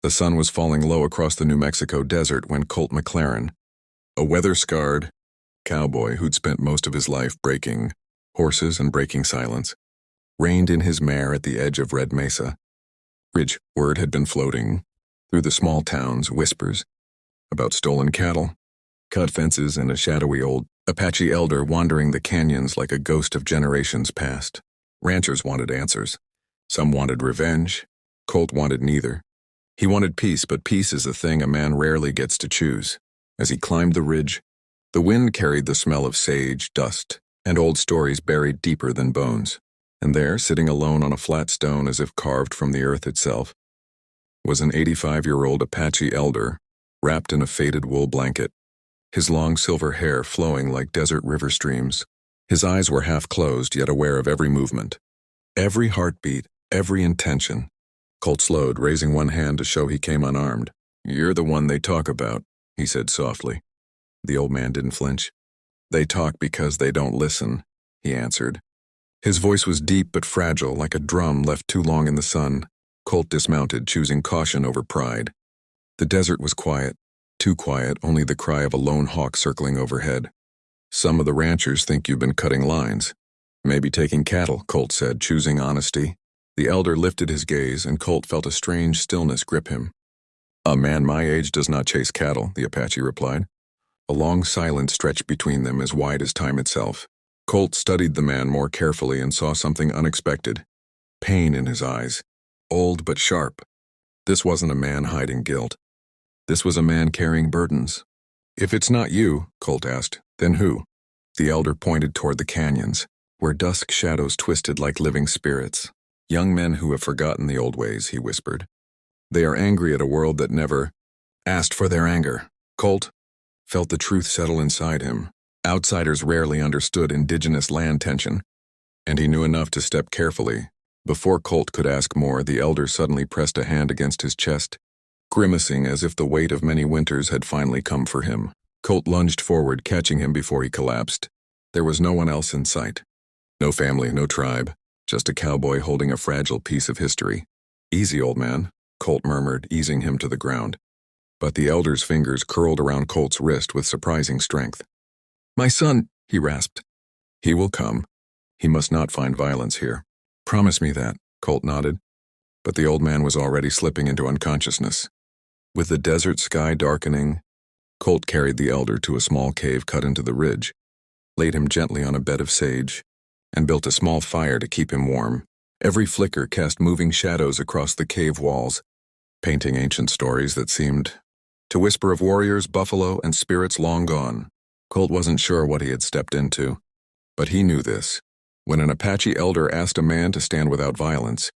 The sun was falling low across the New Mexico desert when Colt McLaren, a weather-scarred cowboy who'd spent most of his life breaking horses and breaking silence, reined in his mare at the edge of Red Mesa. Word had been floating through the small towns, whispers about stolen cattle, cut fences, and a shadowy old Apache elder wandering the canyons like a ghost of generations past. Ranchers wanted answers. Some wanted revenge. Colt wanted neither. He wanted peace, but peace is a thing a man rarely gets to choose. As he climbed the ridge, the wind carried the smell of sage, dust, and old stories buried deeper than bones. And there, sitting alone on a flat stone as if carved from the earth itself, was an 85-year-old Apache elder, wrapped in a faded wool blanket, his long silver hair flowing like desert river streams. His eyes were half closed, yet aware of every movement, every heartbeat, every intention. Colt slowed, raising one hand to show he came unarmed. "You're the one they talk about," he said softly. The old man didn't flinch. "They talk because they don't listen," he answered. His voice was deep but fragile, like a drum left too long in the sun. Colt dismounted, choosing caution over pride. The desert was quiet, too quiet, only the cry of a lone hawk circling overhead. "Some of the ranchers think you've been cutting lines. Maybe taking cattle," Colt said, choosing honesty. The elder lifted his gaze, and Colt felt a strange stillness grip him. "A man my age does not chase cattle," the Apache replied. A long silence stretched between them, as wide as time itself. Colt studied the man more carefully and saw something unexpected. Pain in his eyes, old but sharp. This wasn't a man hiding guilt. This was a man carrying burdens. "If it's not you," Colt asked, "then who?" The elder pointed toward the canyons, where dusk shadows twisted like living spirits. "Young men who have forgotten the old ways," he whispered. "They are angry at a world that never asked for their anger." Colt felt the truth settle inside him. Outsiders rarely understood indigenous land tension, and he knew enough to step carefully. Before Colt could ask more, the elder suddenly pressed a hand against his chest, grimacing as if the weight of many winters had finally come for him. Colt lunged forward, catching him before he collapsed. There was no one else in sight. No family, no tribe. Just a cowboy holding a fragile piece of history. "Easy, old man," Colt murmured, easing him to the ground. But the elder's fingers curled around Colt's wrist with surprising strength. "My son," he rasped. "He will come. He must not find violence here." "Promise me that," Colt nodded. But the old man was already slipping into unconsciousness. With the desert sky darkening, Colt carried the elder to a small cave cut into the ridge, laid him gently on a bed of sage, and built a small fire to keep him warm. Every flicker cast moving shadows across the cave walls, painting ancient stories that seemed to whisper of warriors, buffalo, and spirits long gone. Colt wasn't sure what he had stepped into, but he knew this. When an Apache elder asked a man to stand without violence,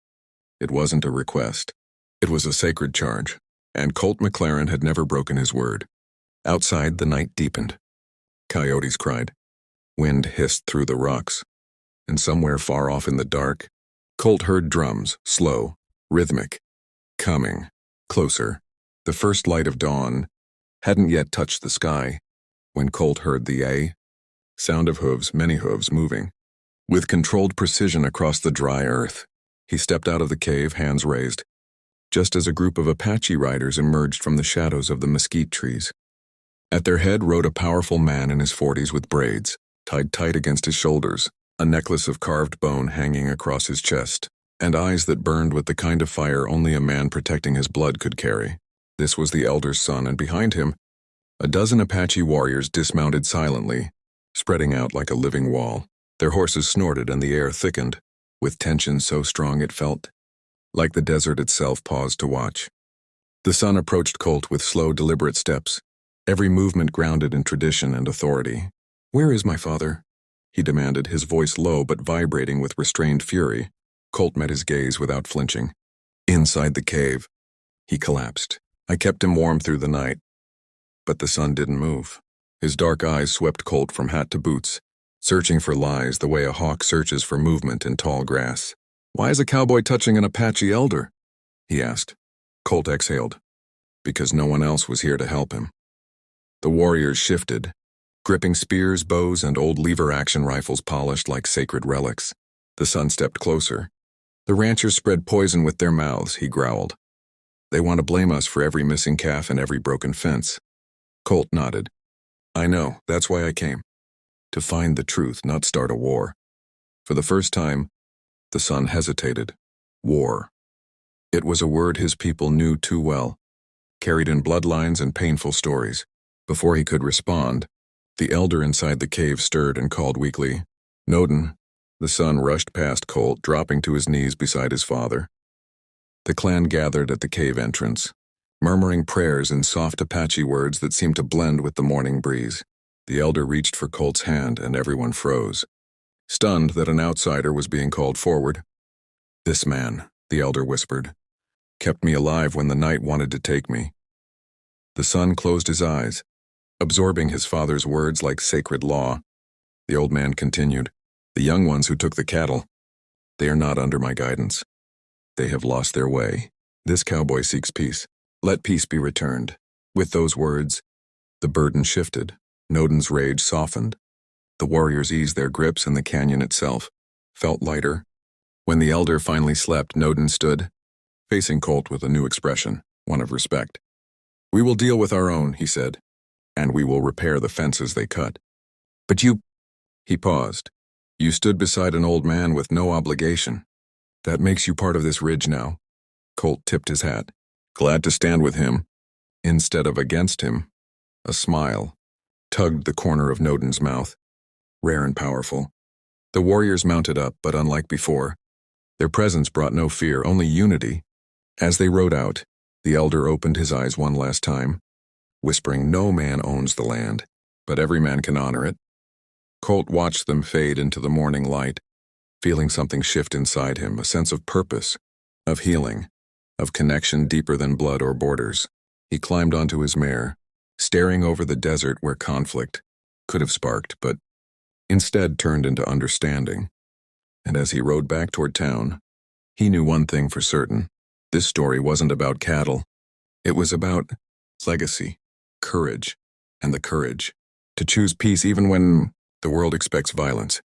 it wasn't a request. It was a sacred charge, and Colt McLaren had never broken his word. Outside, the night deepened. Coyotes cried. Wind hissed through the rocks. And somewhere far off in the dark, Colt heard drums, slow, rhythmic, coming, closer. The first light of dawn hadn't yet touched the sky when Colt heard the sound of hooves, many hooves moving. With controlled precision across the dry earth, he stepped out of the cave, hands raised, just as a group of Apache riders emerged from the shadows of the mesquite trees. At their head rode a powerful man in his 40s with braids, tied tight against his shoulders, a necklace of carved bone hanging across his chest, and eyes that burned with the kind of fire only a man protecting his blood could carry. This was the elder's son, and behind him, a dozen Apache warriors dismounted silently, spreading out like a living wall. Their horses snorted and the air thickened, with tension so strong it felt like the desert itself paused to watch. The son approached Colt with slow, deliberate steps, every movement grounded in tradition and authority. "Where is my father?" he demanded, his voice low but vibrating with restrained fury. Colt met his gaze without flinching. "Inside the cave." He collapsed. "I kept him warm through the night." But the son didn't move. His dark eyes swept Colt from hat to boots, searching for lies the way a hawk searches for movement in tall grass. "Why is a cowboy touching an Apache elder?" he asked. Colt exhaled. "Because no one else was here to help him." The warriors shifted, gripping spears, bows, and old lever-action rifles polished like sacred relics. The son stepped closer. "The ranchers spread poison with their mouths," he growled. They want to blame us for every missing calf and every broken fence. Colt nodded. I know, that's why I came. To find the truth, not start a war. For the first time, the son hesitated. War. It was a word his people knew too well, carried in bloodlines and painful stories. Before he could respond, the elder inside the cave stirred and called weakly, Nodin. The son rushed past Colt, dropping to his knees beside his father. The clan gathered at the cave entrance, murmuring prayers in soft Apache words that seemed to blend with the morning breeze. The elder reached for Colt's hand, and everyone froze, stunned that an outsider was being called forward. This man, the elder whispered, kept me alive when the night wanted to take me. The son closed his eyes, absorbing his father's words like sacred law. The old man continued, the young ones who took the cattle, they are not under my guidance. They have lost their way. This cowboy seeks peace. Let peace be returned. With those words, the burden shifted. Nodin's rage softened. The warriors eased their grips, and the canyon itself felt lighter. When the elder finally slept, Nodin stood, facing Colt with a new expression, one of respect. We will deal with our own, he said, and we will repair the fences they cut. But you... He paused. You stood beside an old man with no obligation. That makes you part of this ridge now. Colt tipped his hat, glad to stand with him, instead of against him. A smile tugged the corner of Nodin's mouth, rare and powerful. The warriors mounted up, but unlike before, their presence brought no fear, only unity. As they rode out, the elder opened his eyes one last time, whispering, no man owns the land, but every man can honor it. Colt watched them fade into the morning light, feeling something shift inside him, a sense of purpose, of healing, of connection deeper than blood or borders. He climbed onto his mare, staring over the desert where conflict could have sparked, but instead turned into understanding. And as he rode back toward town, he knew one thing for certain. This story wasn't about cattle. It was about legacy, courage, and the courage to choose peace even when the world expects violence.